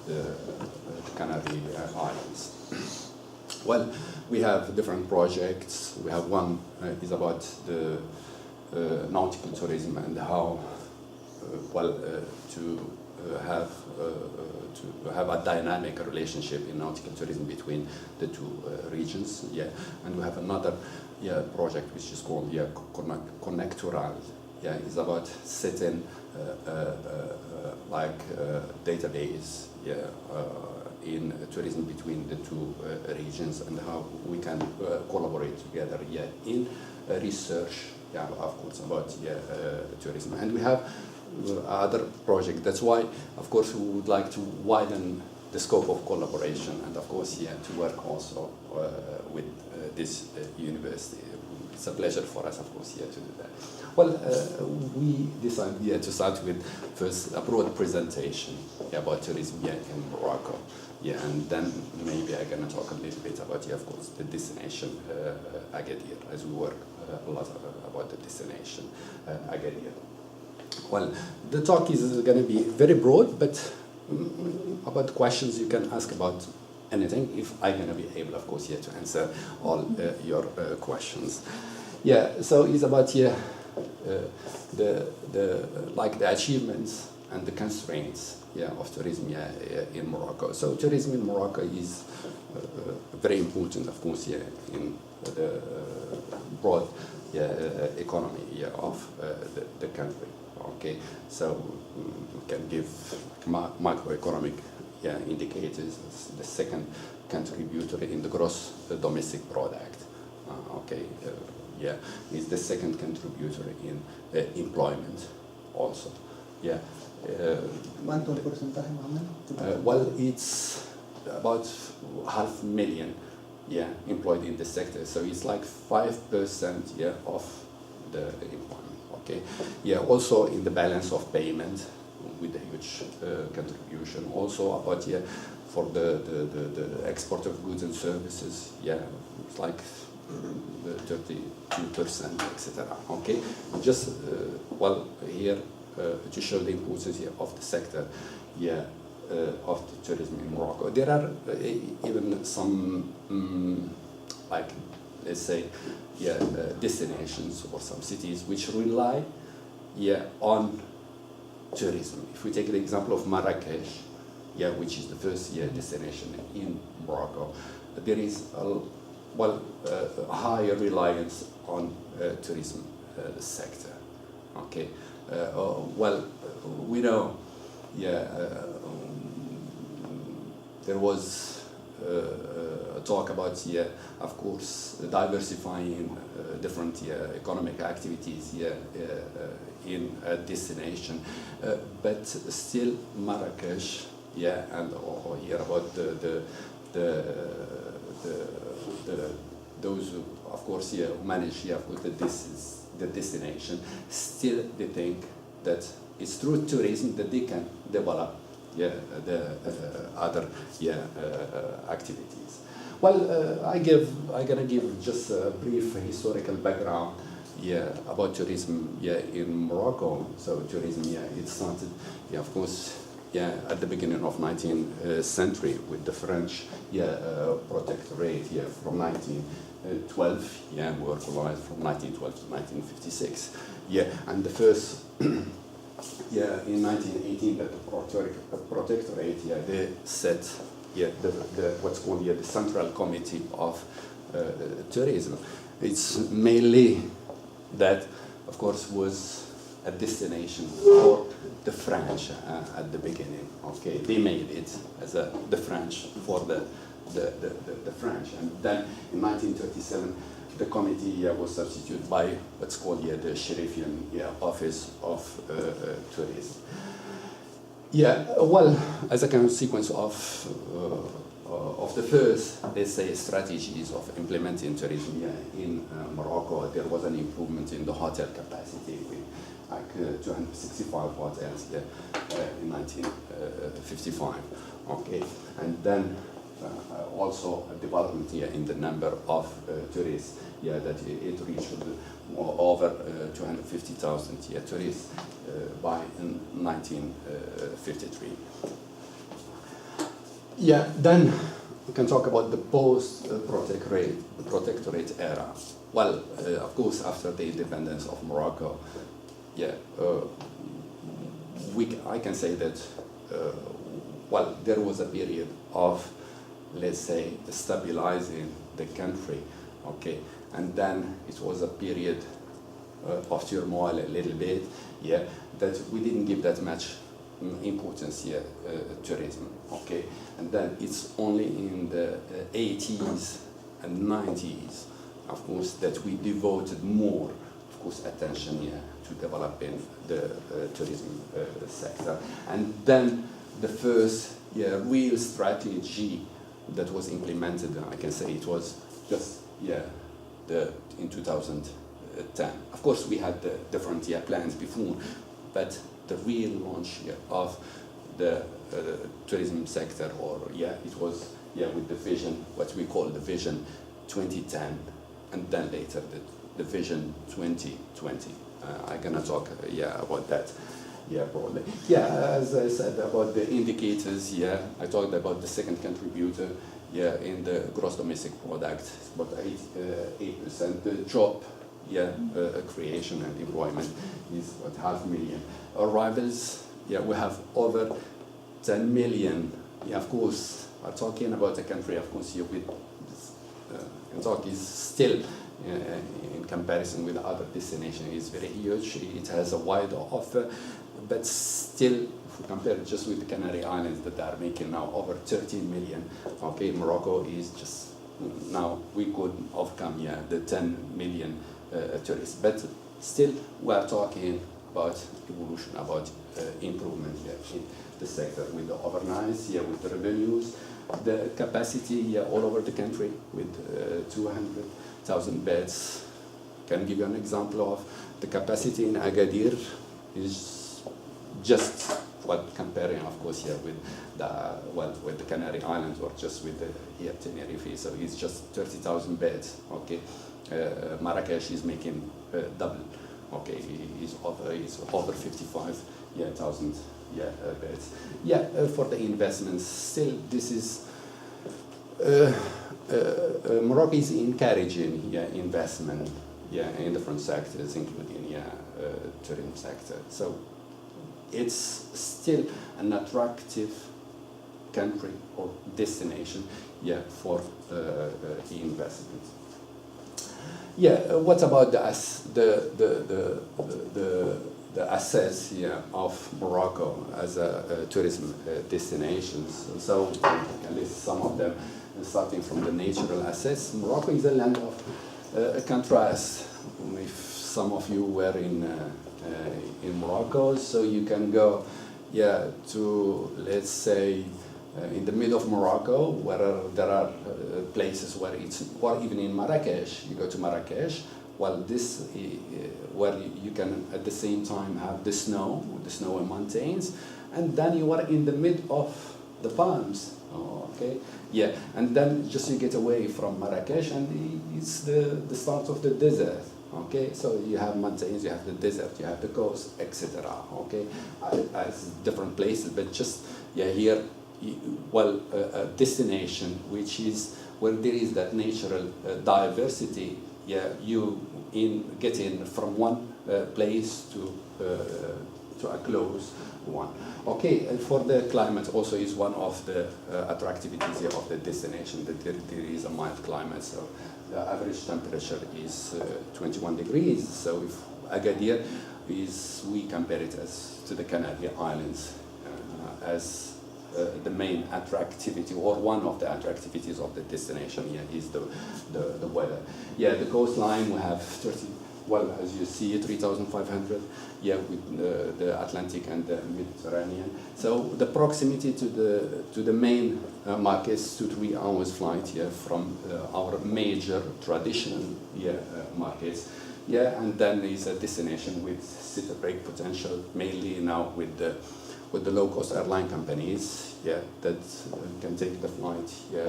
the Canary Islands. Well, we have different projects. We have one is about the nautical tourism and how to have a dynamic relationship in nautical tourism between the two regions. Yeah, and we have another project which is called Connectoral. Yeah, it's about setting database. In tourism between the two regions and how we can collaborate together. Yeah, in research. Yeah, of course, about tourism, and we have other projects. That's why, of course, we would like to widen the scope of collaboration, and of course, to work also with this university. It's a pleasure for us, of course, to do that. Well, we decided to start with first a broad presentation about tourism in Morocco. Yeah, and then maybe I'm going to talk a little bit about, of course, the destination Agadir, as we work a lot about the destination Agadir. Well, the talk is going to be very broad, but about questions you can ask about anything, if I'm going to be able, of course, to answer all your questions. Yeah, so it's about the achievements and the constraints of tourism in Morocco. So tourism in Morocco is very important, of course, in the broad economy of the country. Okay, so we can give macroeconomic indicators as the second contributor in the gross domestic product. Is the second contributor in employment also. Yeah. ¿Cuánto el porcentaje más o menos? Well, it's about 500,000 employed in the sector, so it's like 5% of the employment. Okay. Yeah. Also in the balance of payment with a huge contribution. Also about for the export of goods and services. Yeah, it's like 32%, etc. Okay. Just here. To show the importance of the sector, of the tourism in Morocco. There are even some, let's say, destinations or some cities which rely, on tourism. If we take the example of Marrakesh, which is the first destination in Morocco, there is a higher reliance on tourism sector. Okay. We know, there was a talk about, of course, diversifying different economic activities in a destination, but still Marrakesh, and here about those who, of course, manage the destination, still they think that it's through tourism that they can develop the other activities. Well, I'm gonna give just a brief historical background about tourism in Morocco. So tourism it started of course at the beginning of 19th century with the French protectorate from 1912 we were colonized from 1912 to 1956 and the first in 1918 that the protectorate they set the what's called the Central Committee of Tourism. It's mainly that of course was a destination for the French at the beginning. Okay, they made it as the French for the French, and then in 1937 the committee was substituted by what's called the Sherifian Office of Tourism. Well, as a consequence of the first, let's say, strategies of implementing tourism in Morocco, there was an improvement in the hotel capacity with like 265 hotels in 1955. Okay, and then also a development in the number of tourists. That it reached over 250,000 tourists by 1953. Yeah, then we can talk about the post-protectorate era. Well, of course, after the independence of Morocco, yeah, I can say that, well, there was a period of, let's say, stabilizing the country, okay, and then it was a period of turmoil a little bit, yeah, that we didn't give that much importance here, tourism, okay, and then it's only in the 80s and 90s, of course, that we devoted more, of course, attention here to developing the tourism sector. And then the first real strategy that was implemented, I can say it was just in 2010. Of course, we had the different plans before, but the real launch of the tourism sector, or it was with the vision, what we call the vision 2010, and then later the vision 2020. I'm gonna talk about that probably. As I said about the indicators, I talked about the second contributor in the gross domestic product, about 8%. The job creation and employment is about 500,000. Arrivals, we have over 10 million. Of course, we're talking about a country, of course, with Iraq is still, in comparison with other destinations, is very huge. It has a wide offer, but still, if we compare it just with the Canary Islands that are making now over 13 million, okay, Morocco is just, now we could overcome the 10 million tourists, but still we are talking about evolution, about improvement in the sector with the overnights, with the revenues, the capacity all over the country with 200,000 beds. Can give you an example of the capacity in Agadir is just comparing, of course, with the Canary Islands or just with the Tenerife. So it's just 30,000 beds. Okay, Marrakesh is making double. Okay, is over 55,000 beds. For the investments, still this is Morocco is encouraging investment in different sectors, including tourism sector. So it's still an attractive country or destination for investment. What about the assets of Morocco as a tourism destinations? So at least some of them, starting from the natural assets. Morocco is a land of contrast. If some of you were in Morocco, so you can go to, let's say, in the middle of Morocco, where there are places where or even in Marrakesh, you go to Marrakesh, where you can at the same time have the snow and mountains, and then you are in the middle of the palms, okay? And then just you get away from Marrakesh, and it's the start of the desert, okay? So you have mountains, you have the desert, you have the coast, etc., okay? As different places, but just, here, a destination which is where there is that natural diversity. You get in from one place to a close one. Okay, and for the climate also is one of the attractivities of the destination, that there is a mild climate. So the average temperature is 21 degrees. So if Agadir we compare it to the Canary Islands as the main attractivity, or one of the attractivities of the destination is the weather. The coastline we have 30, as you see, 3,500, with the Atlantic and the Mediterranean. So the proximity to the main markets, 2 to 3 hours flight from our major traditional markets. And then is a destination with city break potential, mainly now with the low-cost airline companies, that can take the flight,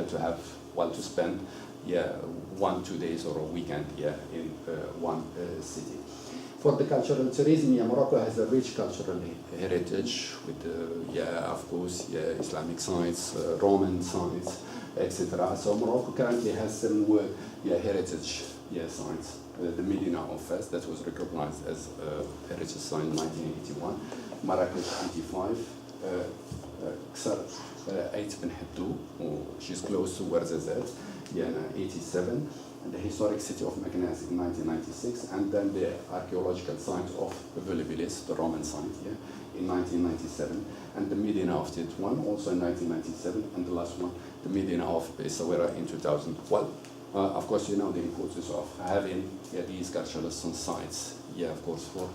to have, to spend, 1-2 days or a weekend, in one city. For the cultural tourism, yeah, Morocco has a rich cultural heritage with, yeah, of course, yeah, Islamic sites, Roman sites, etc. So Morocco currently has 7 yeah, heritage, yeah, sites. The Medina of Fez, that was recognized as a heritage site in 1981. Marrakech 85. Ksar 8 bin Hadou, she's close to Ouarzazate, yeah, 87. And the historic city of Meknes in 1996, and then the archaeological site of Volubilis, the Roman site, yeah, in 1997, and the Medina of Tetouan, also in 1997, and the last one, the Medina of Essaouira in 2000. Well, of course, you know the importance of having, yeah, these cultural sites, yeah, of course, for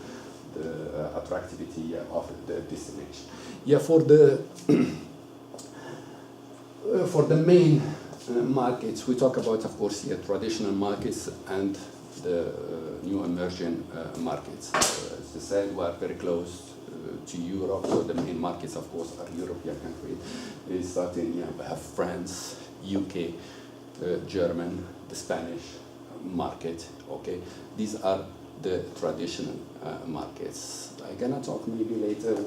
the attractivity, yeah, of the destination. Yeah, for the main markets, we talk about, of course, yeah, traditional markets and the new emerging markets. As I said, we are very close to Europe, so the main markets, of course, are European countries. Starting, yeah, we have France, UK, German, the Spanish market. Okay, these are the traditional markets. I'm gonna talk maybe later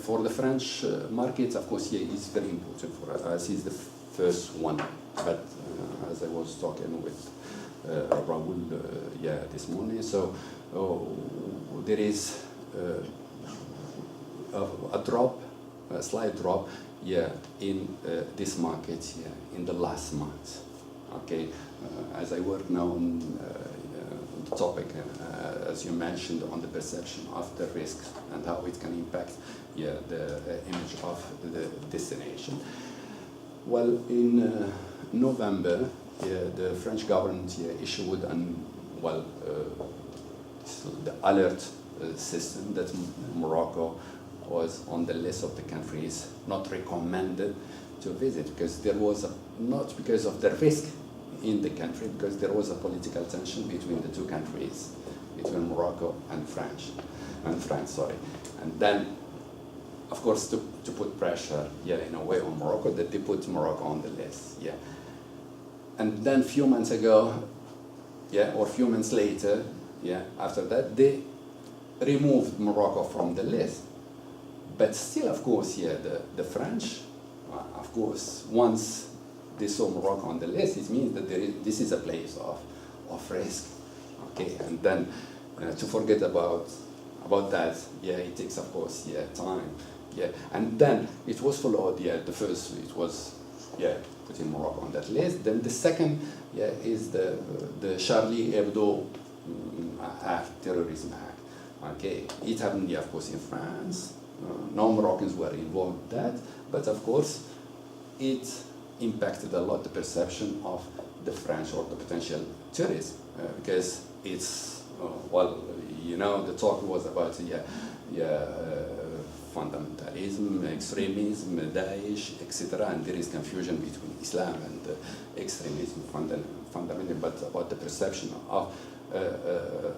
for the French market. Of course, yeah, it's very important for us. It's the first one, but as I was talking with Raoul, yeah, this morning, so there is a drop, a slight drop, yeah, in this market, yeah, in the last month. Okay, as I work now on the topic, as you mentioned, on the perception of the risk and how it can impact, yeah, the image of the destination. Well, in November, yeah, the French government, yeah, issued the alert system that Morocco was on the list of the countries not recommended to visit, because there was not because of the risk in the country, because there was a political tension between the two countries, between Morocco and France, and then, of course, to put pressure, yeah, in a way on Morocco, that they put Morocco on the list, yeah. And then a few months ago, yeah, or a few months later, yeah, after that, they removed Morocco from the list. But still, of course, yeah, the French, of course, once they saw Morocco on the list, it means that this is a place of risk, okay. And then to forget about that, yeah, it takes, of course, yeah, time. Yeah, and then it was followed, yeah, the first, it was, yeah, putting Morocco on that list. Then the second, yeah, is the Charlie Hebdo act, terrorism act. Okay, it happened, yeah, of course, in France. No Moroccans were involved in that, but of course, it impacted a lot the perception of the French or the potential tourists, because it's, well, you know, the talk was about, fundamentalism, extremism, Daesh, etc. And there is confusion between Islam and extremism, fundamentalism, but about the perception of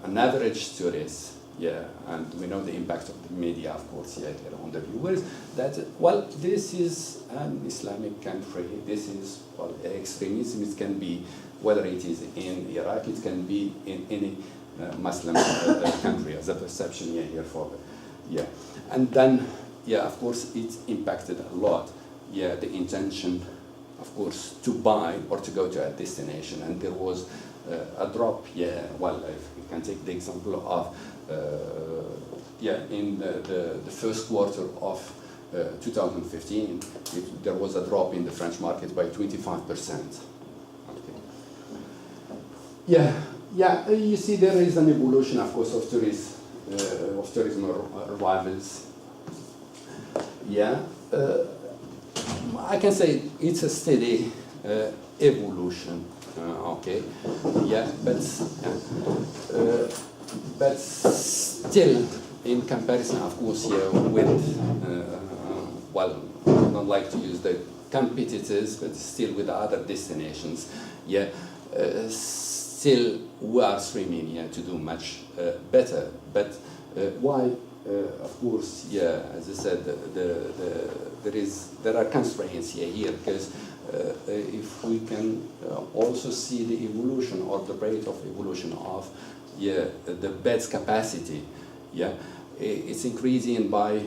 an average tourist, yeah, and we know the impact of the media, of course, yeah, on the viewers, that, well, this is an Islamic country, this is, well, extremism, it can be, whether it is in Iraq, it can be in any Muslim country, as a perception, yeah, here for, yeah. And then, yeah, of course, it impacted a lot, yeah, the intention, of course, to buy or to go to a destination. And there was a drop, yeah, well, if we can take the example of, yeah, in the first quarter of 2015, there was a drop in the French market by 25%. Okay. Yeah, you see there is an evolution, of course, of tourism arrivals. Yeah, I can say it's a steady evolution. Okay, yeah, but still, in comparison, of course, yeah, with well, I don't like to use the competitors, but still with other destinations, yeah, still we are streaming, yeah, to do much better. But why? Of course, yeah, as I said, there are constraints here, because if we can also see the evolution or the rate of evolution of yeah, the beds capacity, yeah, it's increasing by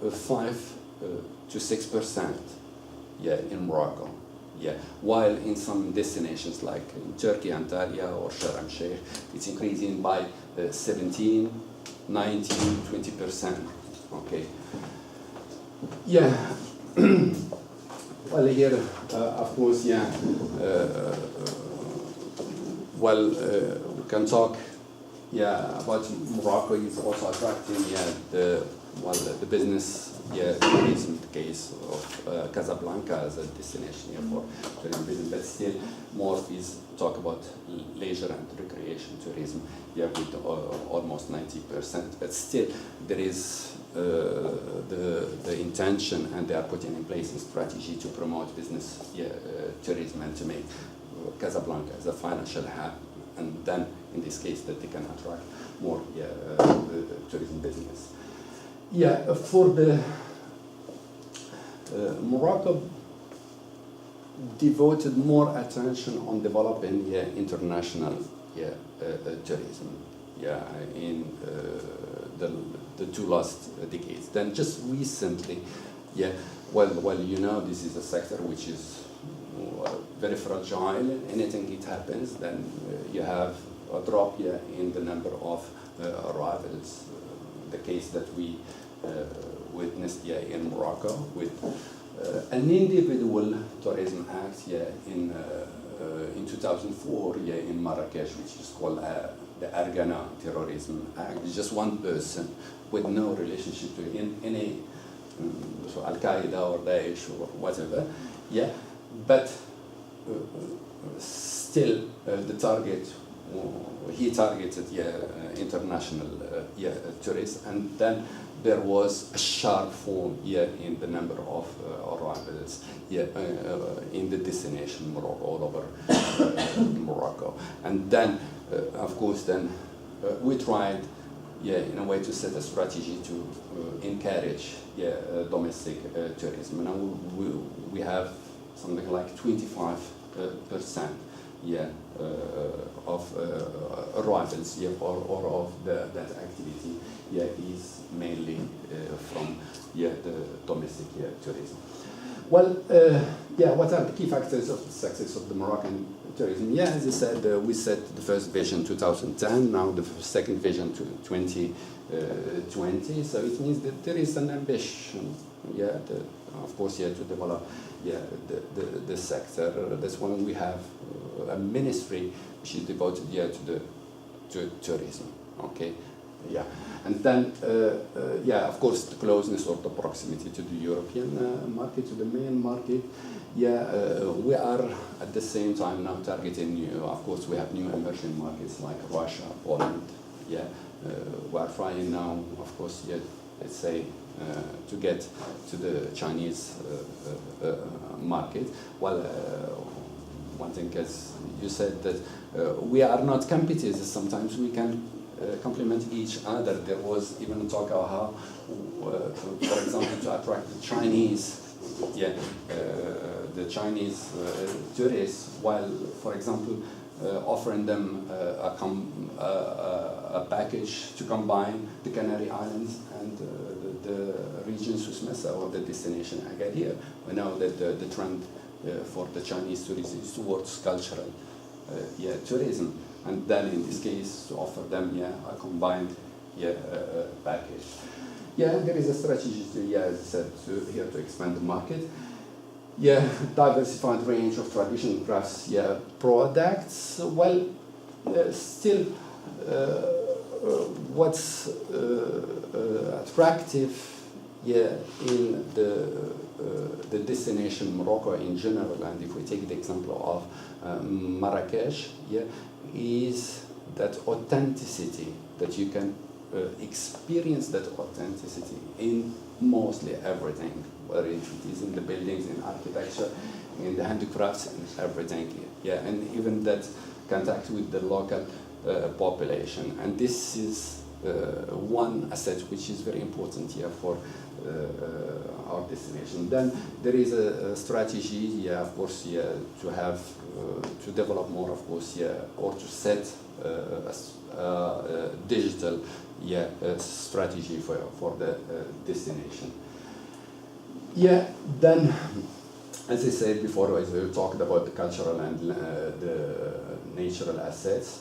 5 to 6%, yeah, in Morocco, yeah. While in some destinations like in Turkey, Antalya or Sharm el-Sheikh, it's increasing by 17, 19, 20%. Okay. Yeah. Well, here, of course, yeah. Well, we can talk, yeah, about Morocco is also attracting, yeah, the business, yeah, tourism, the case of Casablanca as a destination here for tourism business, but still more is talk about leisure and recreation tourism, yeah, with almost 90%, but still there is the intention, and they are putting in place a strategy to promote business, yeah, tourism, and to make Casablanca as a financial hub, and then in this case that they can attract more, yeah, tourism business. Yeah, for the Morocco devoted more attention on developing, yeah, international, yeah, tourism, yeah, in the 2 last decades. Then just recently, yeah, well, you know, this is a sector which is very fragile. Anything it happens, then you have a drop, yeah, in the number of arrivals. The case that we witnessed, yeah, in Morocco with an individual tourism act, yeah, in 2004, yeah, in Marrakesh, which is called the Argana Terrorism Act. It's just one person with no relationship to any so Al-Qaeda or Daesh or whatever, yeah, but still the target, he targeted, yeah, international, yeah, tourists, and then there was a sharp fall, yeah, in the number of arrivals, yeah, in the destination Morocco, all over Morocco. And then, of course, then we tried, yeah, in a way to set a strategy to encourage, yeah, domestic tourism. Now we have something like 25%, yeah, of arrivals, yeah, or of that activity, yeah, is mainly from, yeah, the domestic, yeah, tourism. Well, yeah, what are the key factors of the success of the Moroccan tourism? Yeah, as I said, we set the first vision 2010, now the second vision to 2020. So it means that there is an ambition, yeah, of course, yeah, to develop, yeah, the sector. That's when we have a ministry which is devoted, yeah, to tourism. Okay. Yeah, and then, yeah, of course, the closeness or the proximity to the European market, to the main market. Yeah, we are at the same time now targeting new, of course, we have new emerging markets like Russia, Poland. Yeah, we are trying now, of course, yeah, let's say, to get to the Chinese market. Well, one thing, as you said, that we are not competitors. Sometimes we can complement each other. There was even talk of how, for example, to attract the Chinese, yeah, the Chinese tourists, while, for example, offering them a package to combine the Canary Islands and the region Susmesa, or the destination Agadir. We know that the trend for the Chinese tourists is towards cultural, yeah, tourism. And then in this case, to offer them, yeah, a combined, yeah, package. Yeah, there is a strategy to, yeah, as I said, to expand the market. Yeah, diversified range of traditional crafts, yeah, products. Well, still, what's attractive, yeah, in the destination Morocco in general, and if we take the example of Marrakesh, yeah, is that authenticity, that you can experience that authenticity in mostly everything, whether it is in the buildings, in architecture, in the handicrafts, and everything. Yeah, and even that contact with the local population. And this is one asset which is very important here for our destination. Then there is a strategy, yeah, of course, yeah, to have to develop more, of course, yeah, or to set a digital, yeah, strategy for the destination. Yeah, then, as I said before, as we talked about the cultural and the natural assets,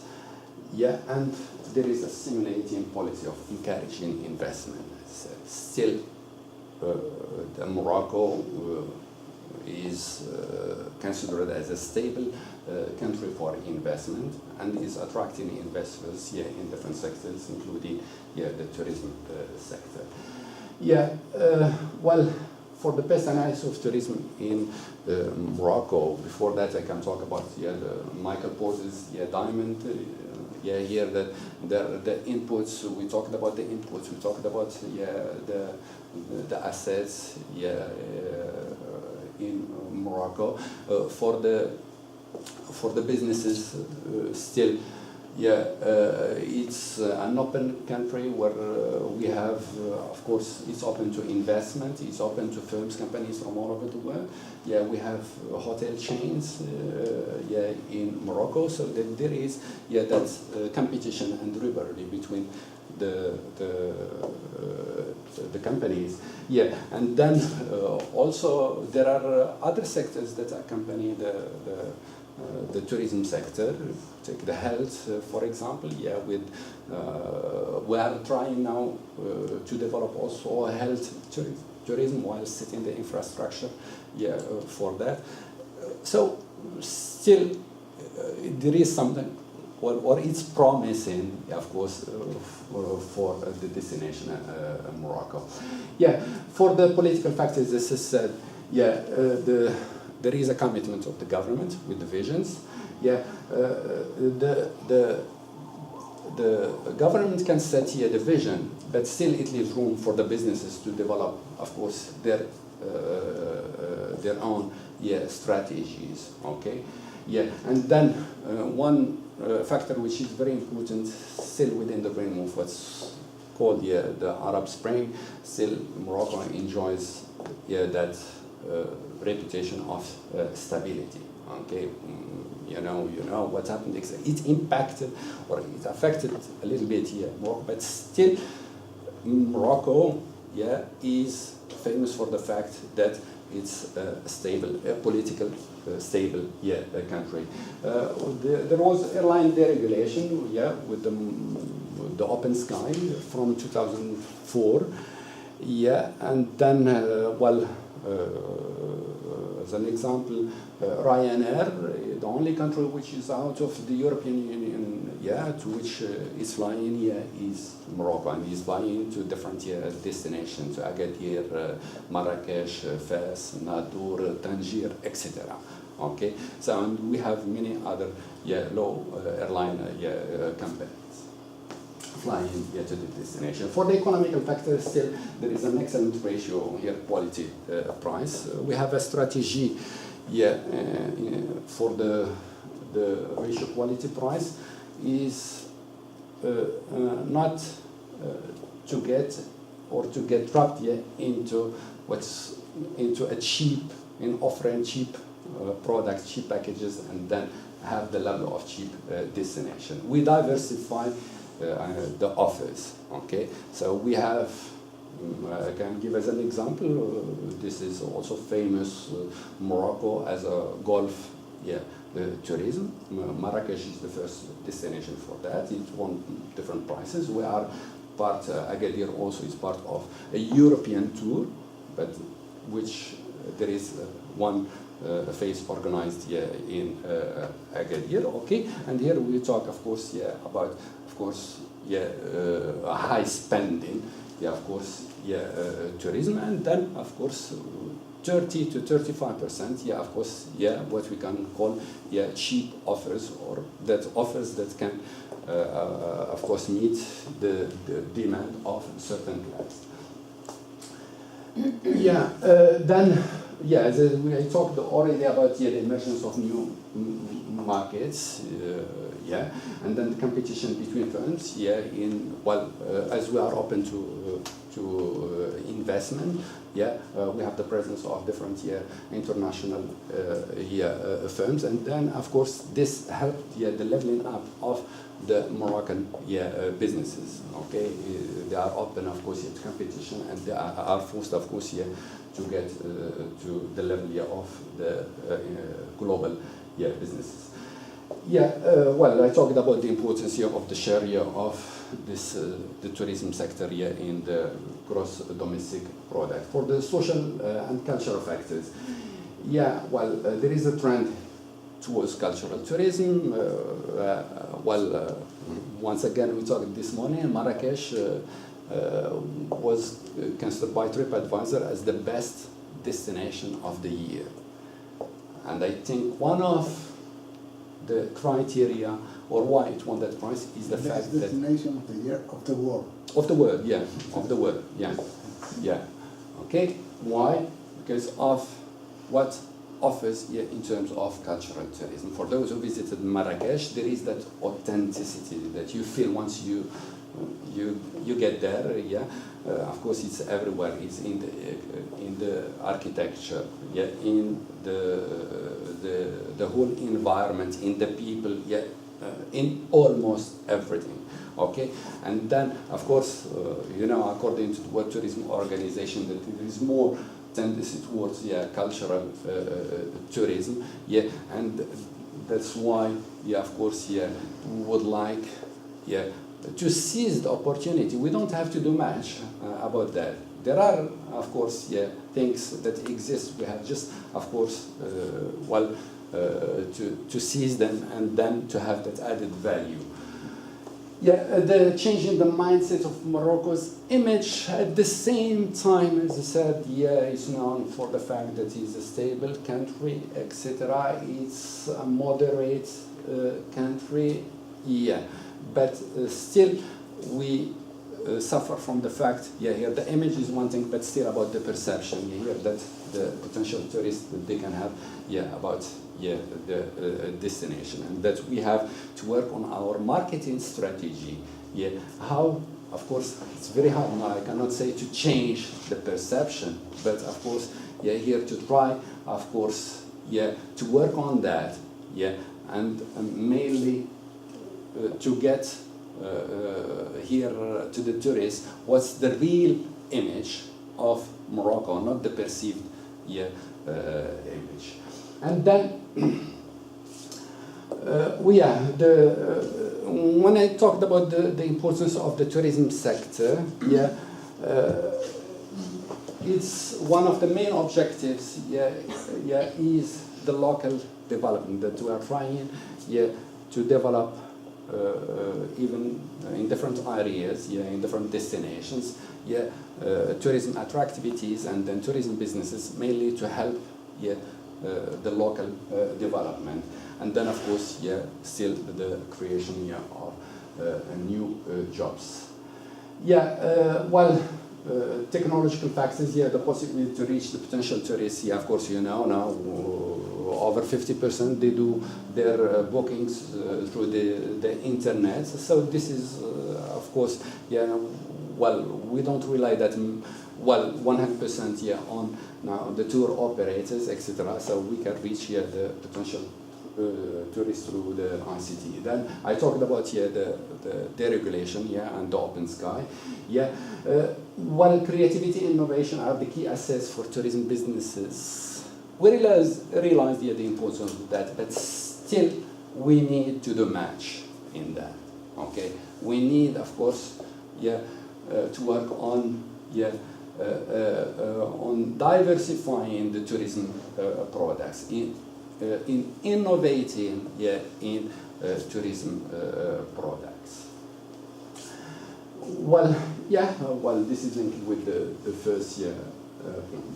yeah, and there is a stimulating policy of encouraging investment. Still, Morocco is considered as a stable country for investment and is attracting investors, yeah, in different sectors, including, yeah, the tourism sector. Yeah, well, for the best analysis of tourism in Morocco, before that I can talk about, yeah, the Michael Porter's, yeah, diamond. Yeah, here the inputs, we talked about the inputs, we talked about, yeah, the assets, yeah, in Morocco. For the businesses, still, yeah, it's an open country where we have, of course, it's open to investment, it's open to firms, companies from all over the world. Yeah, we have hotel chains, yeah, in Morocco, so that there is, yeah, that competition and rivalry between the companies. Yeah, and then also there are other sectors that accompany the tourism sector. Take the health, for example. Yeah, with we are trying now to develop also health tourism while setting the infrastructure, yeah, for that. So still there is something, or it's promising, of course, for the destination Morocco. Yeah, for the political factors, this is said. Yeah, there is a commitment of the government with the visions. Yeah, the government can set here the vision, but still it leaves room for the businesses to develop, of course, their own, yeah, strategies. Okay, yeah, and then one factor which is very important still within the framework, what's called, yeah, the Arab Spring. Still, Morocco enjoys, yeah, that reputation of stability. Okay, you know what happened. It impacted or it affected a little bit here, Morocco, but still, Morocco, yeah, is famous for the fact that it's a stable, political, stable, yeah, country. There was airline deregulation, yeah, with the open sky from 2004, yeah, and then well. As an example, Ryanair, the only country which is out of the European Union, yeah, to which is flying, yeah, is Morocco, and is flying to different, yeah, destinations, Agadir, Marrakesh, Fes, Nadur, Tangier, etc. Okay, so and we have many other, yeah, low airline, yeah, companies flying, yeah, to the destination. For the economical factors, still there is an excellent ratio here, quality price. We have a strategy, yeah, for the ratio quality price is not to get trapped, yeah, into a cheap, in offering cheap products, cheap packages, and then have the level of cheap destination. We diversify the offers. Okay, so we have, I can give as an example, this is also famous, Morocco as a Gulf, yeah, tourism. Marrakesh is the first destination for that. It's on different prices. We are part, Agadir also is part of a European tour, but which there is one phase organized, yeah, in Agadir. Okay, and here we talk, of course, yeah, about, of course, yeah, high spending, yeah, of course, yeah, tourism, and then, of course, 30 to 35%, yeah, of course, yeah, what we can call, yeah, cheap offers, or that offers that can, of course, meet the demand of certain clients. Yeah, then, yeah, I talked already about, yeah, the emergence of new markets. yeah, and then the competition between firms, yeah, as we are open to investment, yeah, we have the presence of different international firms, and then of course this helped the leveling up of the Moroccan businesses. Okay, they are open, of course, to competition, and they are forced, of course, to get to the level of the global businesses. Well, I talked about the importance of the share of this the tourism sector in the gross domestic product. For the social and cultural factors, well, there is a trend towards cultural tourism. Once again, we talked this morning, Marrakesh was considered by TripAdvisor as the best destination of the year. And I think one of the criteria, or why it won that prize, is the fact that destination of the year of the world. Of the world, of the world, Okay, why? Because of what offers in terms of cultural tourism. For those who visited Marrakesh, there is that authenticity that you feel once you get there. Of course, it's everywhere. It's in the architecture, in the whole environment, in the people, in almost everything. Okay, and then of course, according to the World Tourism Organization, that there is more tendency towards cultural tourism. And that's why of course we would like to seize the opportunity. We don't have to do much about that. There are, of course, things that exist. We have just, of course, to seize them and then to have that added value. The change in the mindset of Morocco's image at the same time, as I said, it's known for the fact that it's a stable country, etc. It's a moderate country, but still we suffer from the fact, here the image is one thing, but still about the perception here that the potential tourists that they can have, about the destination, and that we have to work on our marketing strategy. How, of course, it's very hard now. I cannot say to change the perception, but of course, here to try, of course, to work on that, and mainly to get here to the tourists what's the real image of Morocco, not the perceived image. And then when I talked about the importance of the tourism sector, it's one of the main objectives, is the local development, that we are trying, to develop even in different areas, in different destinations, tourism attractivities and then tourism businesses, mainly to help, the local development, and then of course, still the creation of new jobs. Technological factors, the possibility to reach the potential tourists. Of course, now over 50% they do their bookings through the internet. So this is, of course, we don't rely that 100% on now the tour operators, etc. So we can reach the potential tourists through the ICT. Then I talked about the deregulation, and the open sky. Creativity and innovation are the key assets for tourism businesses. We realize the importance of that, but still we need to do much in that. Okay, we need, of course, to work on diversifying the tourism products, in innovating in tourism products. This is linked with the first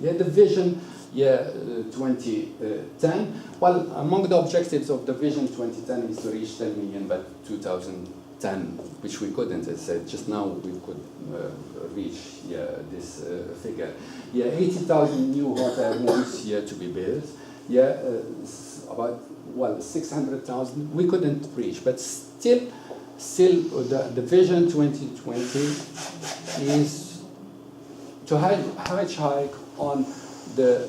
the vision 2010. Among the objectives of the vision 2010 is to reach 10 million by 2010, which we couldn't. As I said just now, we could reach this figure. 80,000 new hotel rooms to be built. about, well, 600,000. We couldn't reach, but still the vision 2020 is to hitchhike on the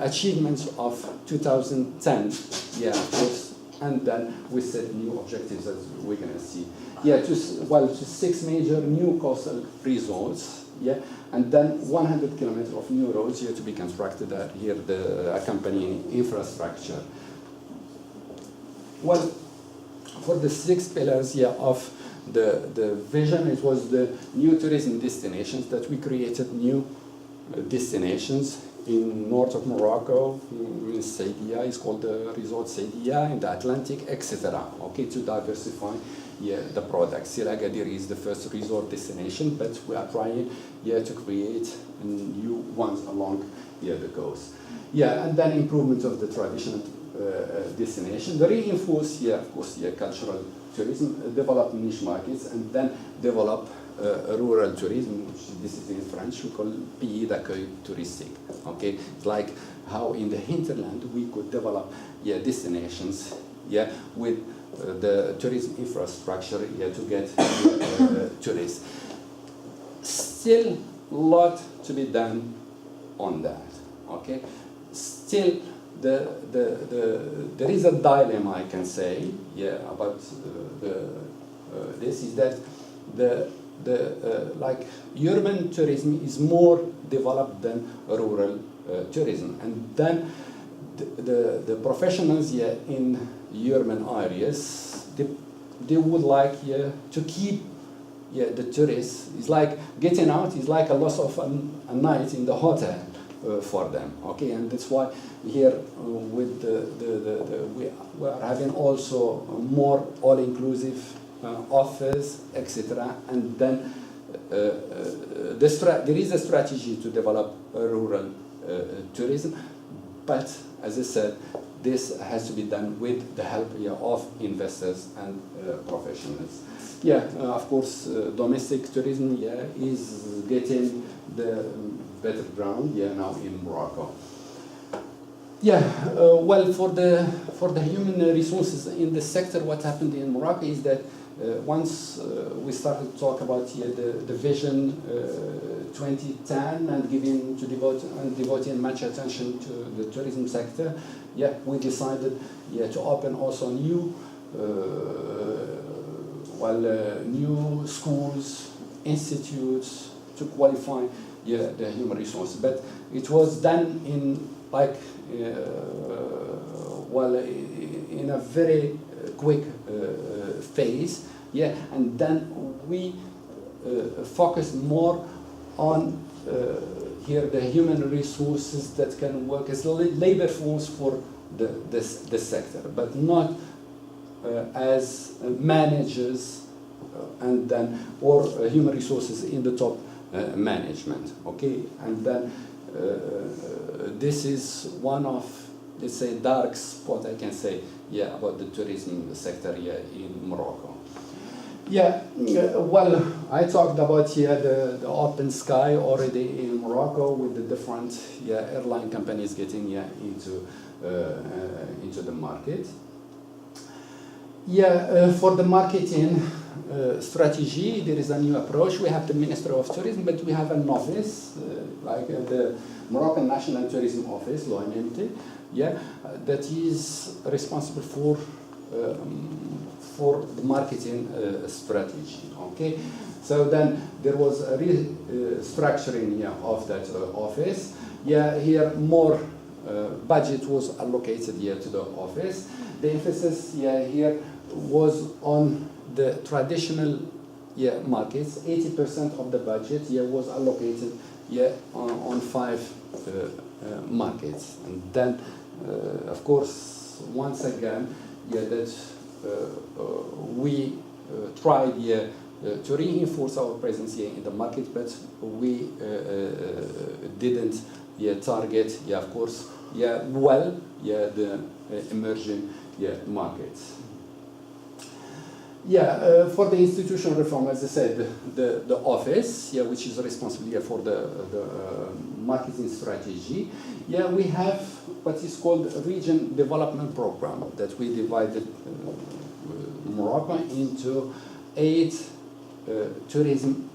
achievements of 2010, of course, and then we set new objectives, as we're going to see. To 6 major new coastal resorts, and then 100 kilometers of new roads here to be constructed here, the accompanying infrastructure. Well, for the 6 pillars of the vision, it was the new tourism destinations that we created new destinations in north of Morocco, in Saidia, it's called the resort Saidia, in the Atlantic, etc. Okay, to diversify the products. Sair Agadir is the first resort destination, but we are trying to create new ones along the coast. And then improvement of the traditional destination. The reinforce of course, cultural tourism, develop niche markets, and then develop rural tourism, which this is in French, we call pays d'accueil touristique. Okay, it's like how in the hinterland we could develop destinations with the tourism infrastructure to get tourists. Still a lot to be done on that. Okay, still there is a dilemma, I can say, about this is that the urban tourism is more developed than rural tourism, and then the professionals in urban areas they would like to keep the tourists. It's like getting out is like a loss of a night in the hotel for them. Okay, and that's why here with we are having also more all-inclusive offers, etc. And then there is a strategy to develop rural tourism, but as I said, this has to be done with the help of investors and professionals. Of course, domestic tourism is getting the better ground now in Morocco. Well, for the human resources in the sector, what happened in Morocco is that once we started to talk about the vision 2010 and devoting much attention to the tourism sector, we decided to open also new new schools, institutes to qualify the human resources. But it was done in in a very quick phase, and then we focus more on the human resources that can work as labor force for the sector, but not as managers and then or human resources in the top management. Okay, and then this is one of, let's say, dark spot I can say about the tourism sector in Morocco. Well, I talked about the open sky already in Morocco with the different airline companies getting into the market. For the marketing strategy, there is a new approach. We have the Ministry of Tourism, but we have an office, the Moroccan National Tourism Office, l'ONMT, that is responsible for the marketing strategy. Okay, so then there was a restructuring of that office. Here more budget was allocated to the office. The emphasis here was on the traditional markets. 80% of the budget was allocated on 5 markets. And then, of course, once again, that we tried to reinforce our presence in the market, but we didn't target, of course, the emerging markets. For the institutional reform, as I said, the office, which is responsible for the marketing strategy. We have what is called a region development program that we divided Morocco into 8 tourism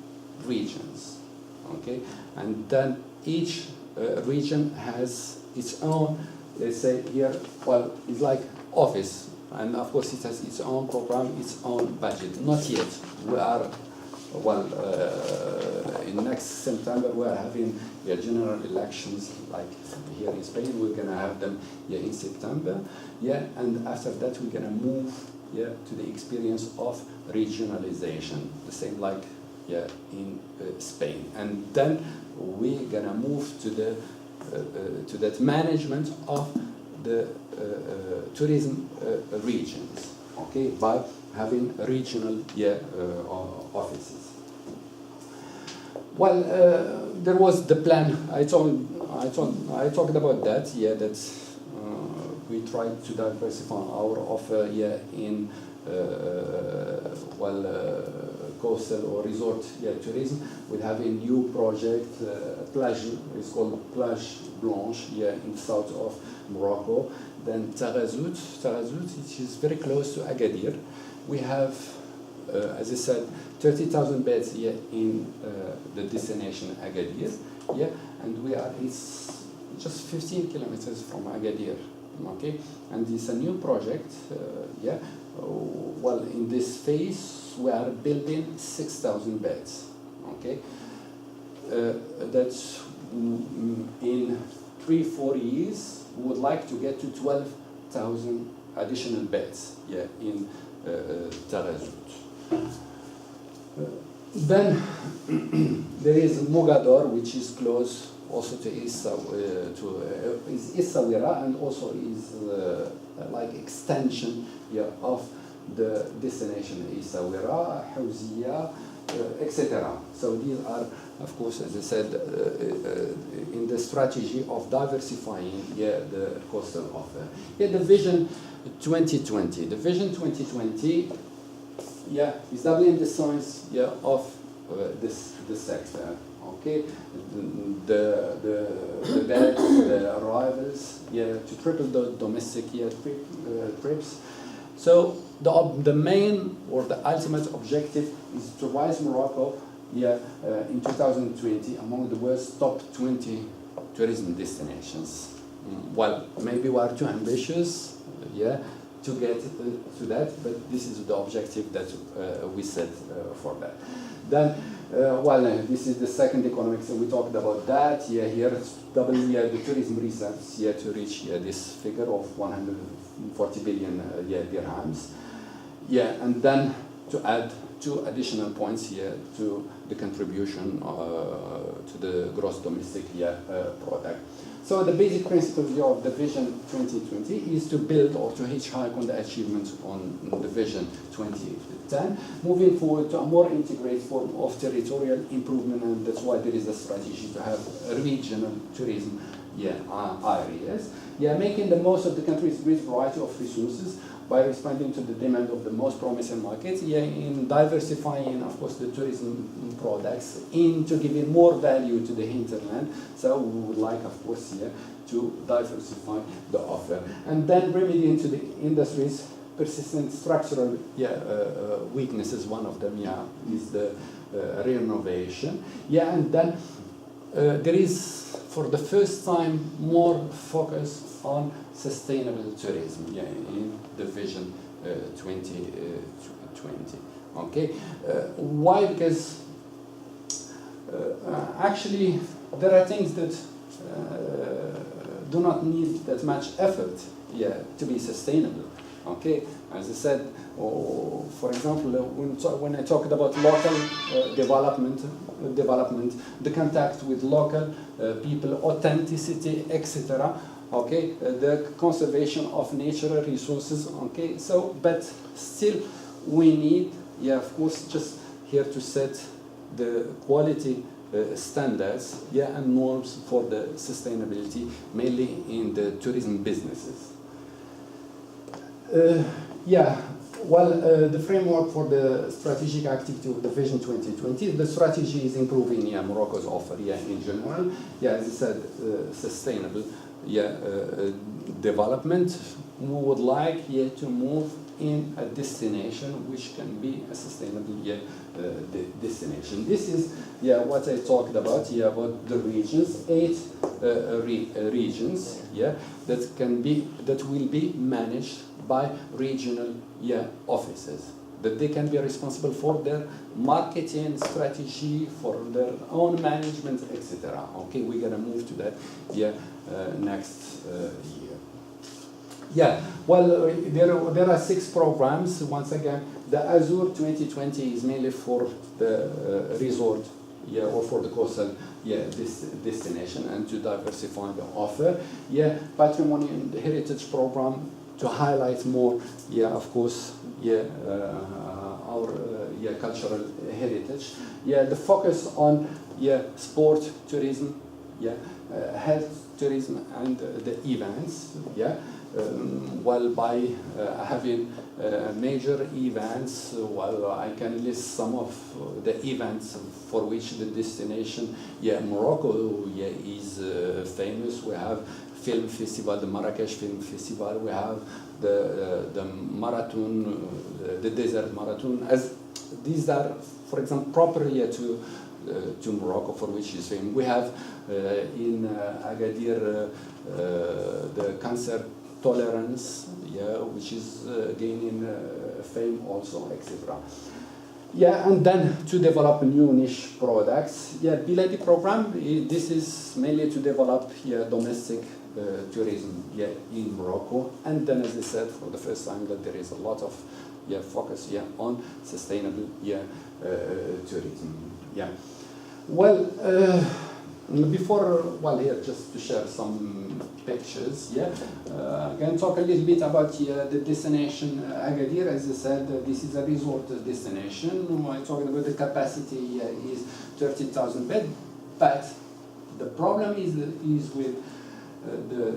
regions. Okay, and then each region has its own, let's say here, well, it's like office, and of course it has its own program, its own budget. Not yet. We are, in next September we are having general elections, like here in Spain. We're gonna have them in September. And after that we're gonna move to the experience of regionalization, the same like in Spain, and then we're gonna move to the to that management of the tourism regions, okay, by having regional offices. Well, there was the plan. I talked about that. That we tried to diversify our offer in coastal or resort tourism. We have a new project, plage, it's called Plage Blanche, in the south of Morocco. Then Tarazout, which is very close to Agadir. We have, as I said, 30,000 beds here in the destination Agadir, and we are just 15 kilometers from Agadir, okay? And it's a new project, well, in this phase, we are building 6,000 beds, okay? That's in 3-4 years, we would like to get to 12,000 additional beds, in Tarazout. Then there is Mogador, which is close also to Essaouira, and also is like extension of the destination Essaouira, Hawzia, etc. So these are, of course, as I said, in the strategy of diversifying the coastal offer. The Vision 2020. The Vision 2020 is doubling the size of this sector. Okay, the beds, the arrivals, to triple the domestic trips. So the main or the ultimate objective is to rise Morocco in 2020 among the world's top 20 tourism destinations. Well, maybe we are too ambitious, to get to that, but this is the objective that we set for that. Then, this is the second economic, so we talked about that. Here it's doubling the tourism reserves to reach this figure of 140 billion dirhams. And then to add 2 additional points here to the contribution to the gross domestic product. So the basic principles of the Vision 2020 is to build or to hitchhike on the achievements on the Vision 2010, moving forward to a more integrated form of territorial improvement, and that's why there is a strategy to have regional tourism areas. Making the most of the country's rich variety of resources by responding to the demand of the most promising markets, in diversifying, of course, the tourism products, into giving more value to the hinterland. So we would like, of course, to diversify the offer. And then remedying to the industry's persistent structural weaknesses. One of them, is the renovation. And then there is, for the first time, more focus on sustainable tourism in the Vision 2020. Okay, why? Because actually there are things that do not need that much effort to be sustainable. Okay, as I said, for example, when I talked about local development, the contact with local people, authenticity, etc. Okay, the conservation of natural resources. Okay, so but still we need, of course, just here to set the quality standards, and norms for the sustainability, mainly in the tourism businesses. the framework for the strategic activity of the Vision 2020, the strategy is improving Morocco's offer in general. As I said, sustainable development. We would like to move in a destination which can be a sustainable destination. This is what I talked about about the regions, 8 regions that will be managed by regional offices, that they can be responsible for their marketing strategy, for their own management, etc. Okay, we're gonna move to that next year. There are 6 programs. Once again, the Azure 2020 is mainly for the resort, or for the coastal, this destination, and to diversify the offer. Patrimony and Heritage program to highlight more, of course, our cultural heritage. The focus on sport tourism, health tourism, and the events. Well, by having major events, well, I can list some of the events for which the destination, Morocco, is famous. We have film festival, the Marrakesh Film Festival. We have the marathon, the desert marathon. As these are, for example, properly to Morocco, for which is famous. We have in Agadir the cancer tolerance, which is gaining fame also, etc. And then to develop new niche products. Biladi program, this is mainly to develop domestic tourism in Morocco. And then, as I said, for the first time, that there is a lot of focus on sustainable tourism. Here, just to share some pictures, I'm going to talk a little bit about the destination Agadir. As I said, this is a resort destination. I'm talking about the capacity is 30,000 beds, but the problem is with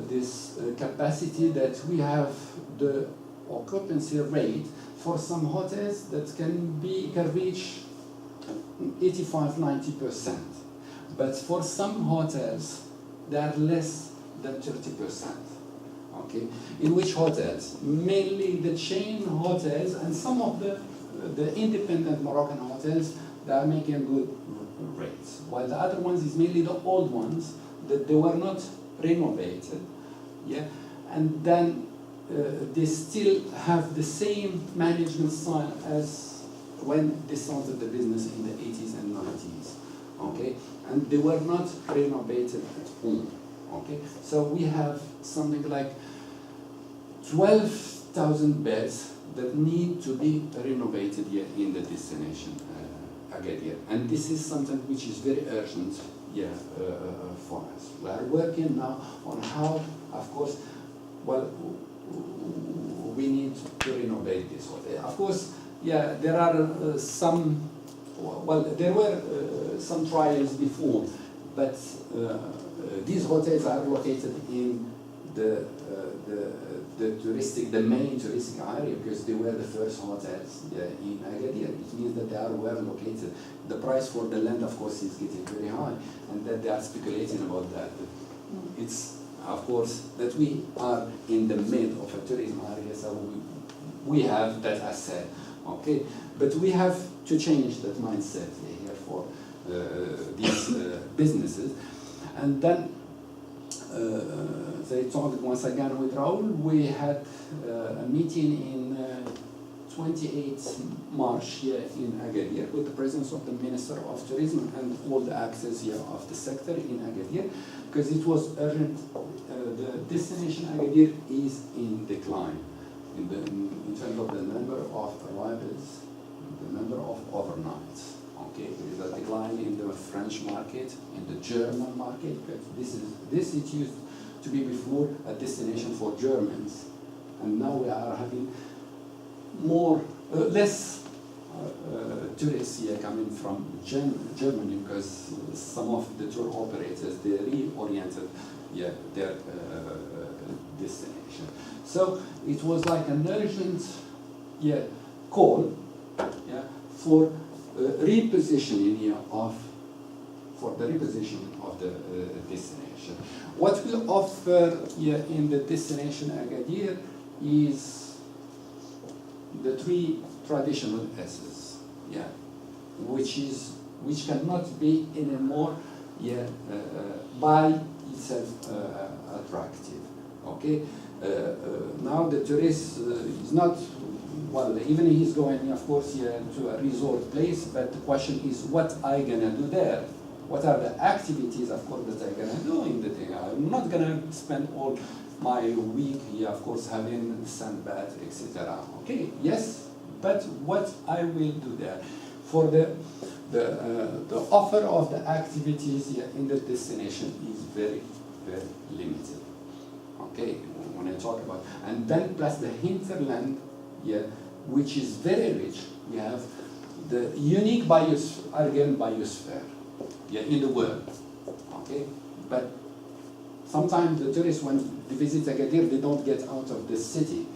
this capacity that we have the occupancy rate for some hotels that can reach 85–90%. But for some hotels, they are less than 30%. Okay, in which hotels? Mainly the chain hotels and some of the independent Moroccan hotels that are making good rates, while the other ones is mainly the old ones that they were not renovated, and then they still have the same management style as when they started the business in the 80s and 90s. Okay, and they were not renovated at all. Okay, so we have something like 12,000 beds that need to be renovated here in the destination Agadir, and this is something which is very urgent for us. We are working now on how, of course, we need to renovate this hotel. Of course, there are there were some trials before, but these hotels are located in the main touristic area, because they were the first hotels in Agadir. It means that they are well located. The price for the land, of course, is getting very high, and that they are speculating about that. It's, of course, that we are in the middle of a tourism area, so we have that asset. Okay, but we have to change that mindset here for these businesses. And then they talked once again with Raul. We had a meeting in 28 March here in Agadir with the presence of the Minister of Tourism and all the actors here of the sector in Agadir, because it was urgent. The destination Agadir is in decline in terms of the number of arrivals, the number of overnights. Okay, there is a decline in the French market, in the German market, because this it used to be before a destination for Germans, and now we are having less tourists here coming from Germany, because some of the tour operators, they reoriented their destination. So it was like an urgent call, yeah, for repositioning of the destination. What we offer here in the destination Agadir is the three traditional S's, yeah, which cannot be anymore, yeah, by itself attractive. Okay, now the tourist is not, well, even he's going, of course, yeah, to a resort place, but the question is, what I gonna do there? What are the activities, of course, that I'm gonna do in the day? I'm not gonna spend all my week here, of course, having sunbath, etc. Okay, yes, but what I will do there? For the offer of the activities here in the destination is very, very limited. Okay, when I talk about, and then plus the hinterland, yeah, which is very rich. We have the unique biosphere, yeah, in the world. Okay, but sometimes the tourists, when they visit Agadir, they don't get out of the city,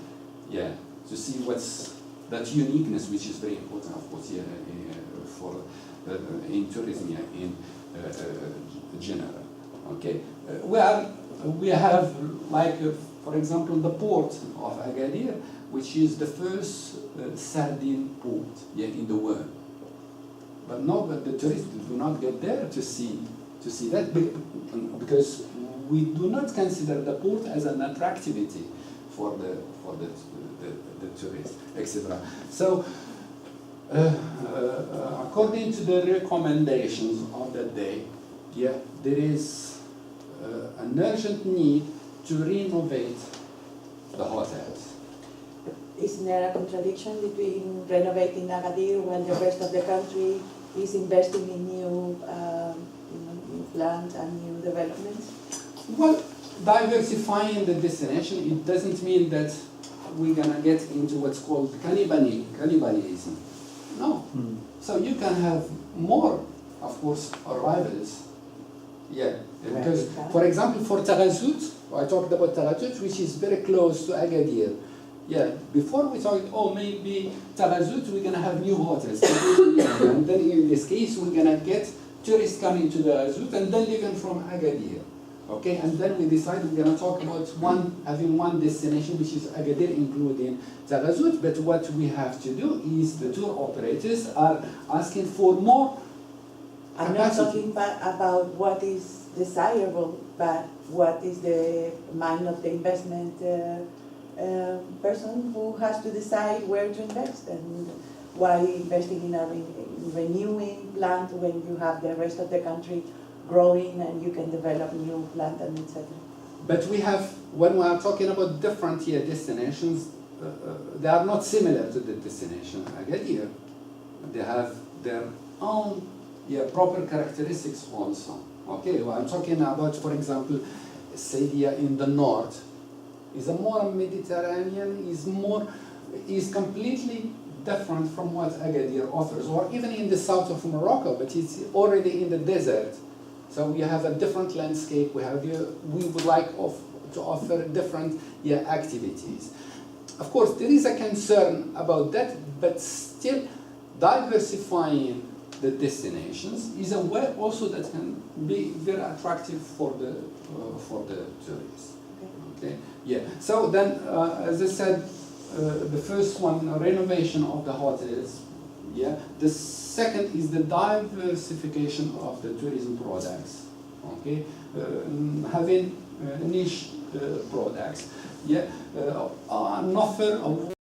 yeah, to see what's that uniqueness, which is very important, of course, yeah, for in tourism, yeah, in general. Okay, we have like, for example, the port of Agadir, which is the first sardine port, yeah, in the world. But no, but the tourists do not get there to see that, because we do not consider the port as an attractivity for the tourists, etc. So, according to the recommendations of the day, yeah, there is an urgent need to renovate the hotels. Isn't there a contradiction between renovating Agadir when the rest of the country is investing in new plans and new developments? Well, diversifying the destination, it doesn't mean that we're gonna get into what's called cannibalism. No. So you can have more, of course, arrivals. Yeah, because, for example, for Taghazout, I talked about Taghazout, which is very close to Agadir. Yeah, before we thought, oh, maybe Taghazout, we're going to have new hotels. And then in this case, we're going to get tourists coming to Taghazout and then living from Agadir. Okay, and then we decided we're going to talk about having one destination, which is Agadir, including Taghazout. But what we have to do is the tour operators are asking for more I'm not talking about what is desirable, but what is the mind of the investment person who has to decide where to invest, and why investing in a renewing plant when you have the rest of the country growing and you can develop new plant and etc. But we have, when we are talking about different here destinations, they are not similar to the destination Agadir. They have their own proper characteristics also. Okay, well, I'm talking about, for example, Saydia in the north is a more Mediterranean, is completely different from what Agadir offers, or even in the south of Morocco, but it's already in the desert. So we have a different landscape. We would like to offer different activities. Of course, there is a concern about that, but still diversifying the destinations is a way also that can be very attractive for the tourists. Okay. Yeah. So then, as I said, the first one, renovation of the hotels. Yeah. The second is the diversification of the tourism products. Okay. Having niche products. Yeah. An offer of